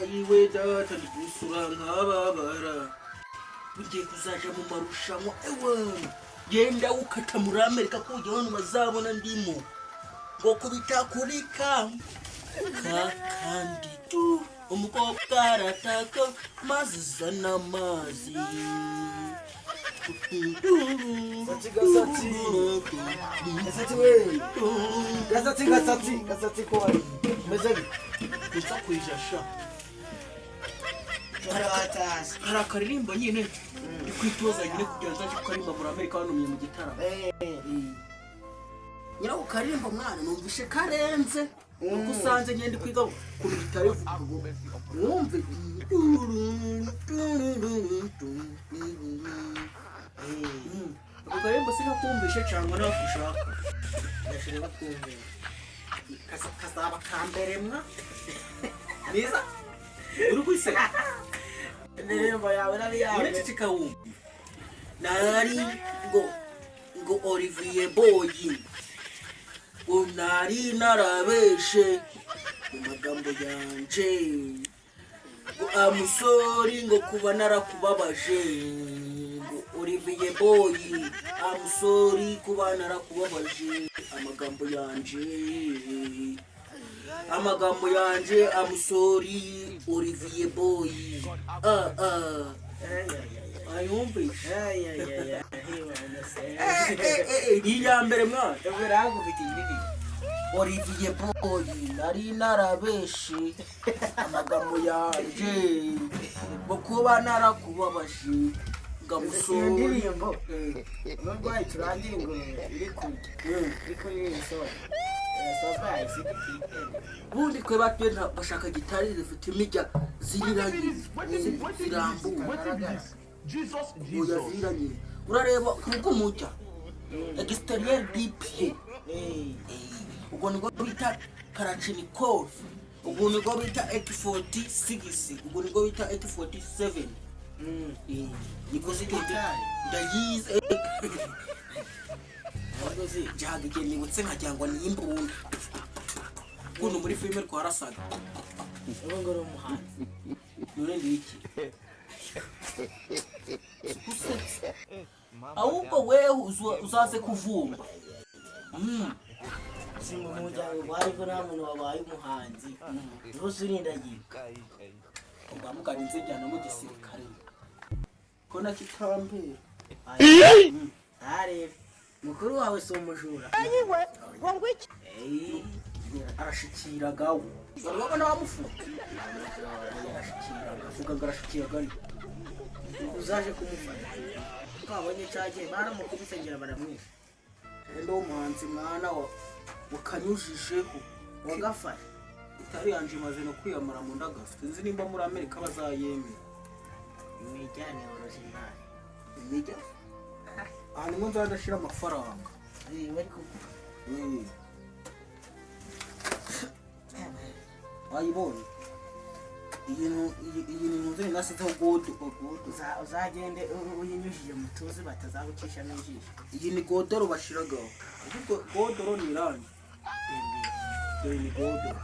ayiwe data ndigusura nk'ababara ugiye kuzaja mu marushanwa ewe genda ukata muri Amerika kujya hano bazabona ndimo ngo kubitakurika kakandi tu umukobwa arataka mazi zana amazi gasatsi ko ari meze gusa kwijasha hari akaririmbo nyine ndi kwitoza nyine kugira ngo nzaje muri Amerika hano mu gitaramo nyina ko karirimbo mwana numvishe karenze uko usanze ngende kwiga ku bitare wumve karirimbo sinakumvishe cyangwa nakushaka ndashaka kumvisha kasaba kambere mwa niza uri kwiseka indirimbo yawe nari yawe uretse wumva nari ngo Olivier Boyi unari narabeshe mu magambo yanje ngo amusori ngo kuba narakubabaje ngo Olivier Boyi amusori kuba narakubabaje amagambo yanje amusori Olivier Boyi ayumve ni ya mbere mwana biragufite indirimbo Olivier Boyi nari narabeshe amagambo yanje ngo kuba narakubabaje ngamusori indirimbo nubwo ayiturangiye ngo iri kuri isoro bundi kwe batwenda bashaka gitari zifite imijya ziriranye zirambuye oya ziriranye urareba kuko mujya exterior DP ubwo niko bita Kalashnikov ubwo niko bita AK46 ubwo niko bita AK47 niko zigenda ndayize abadozi jagike ni butse nkajyangwa ni imbunda kuno muri filme kwa rasaga urongoro umuhanzi none ndiki ahubwo wewe uzaze kuvumba simba mujyango bari ko nta muntu wabaye umuhanzi rwose urindagiye ubamukana inzijyana mu gisirikare ko nakitambira arebe mukuru wawe si umujura ayiwe ngo iki arashikiragaho urabona bamufuka avuga ngo arashikiraga uzaje kumufata twabonye cyagiye baramukubise ngira baramwisha endo umuhanzi mwana wakanyujijeho wagafashe itari yanje maze no kwiyamara mu ndagafite nzi nimba muri Amerika bazayemera imijyane original imijya aha nimwe nzadashira amafaranga bari kuvuga wayibonye iyi ni nzeri nasitaho godo uzagende uyinyujije mu tuzi batazagucisha n'ijisho iyi ni godoro bashiragaho godoro ni irangi ni godoro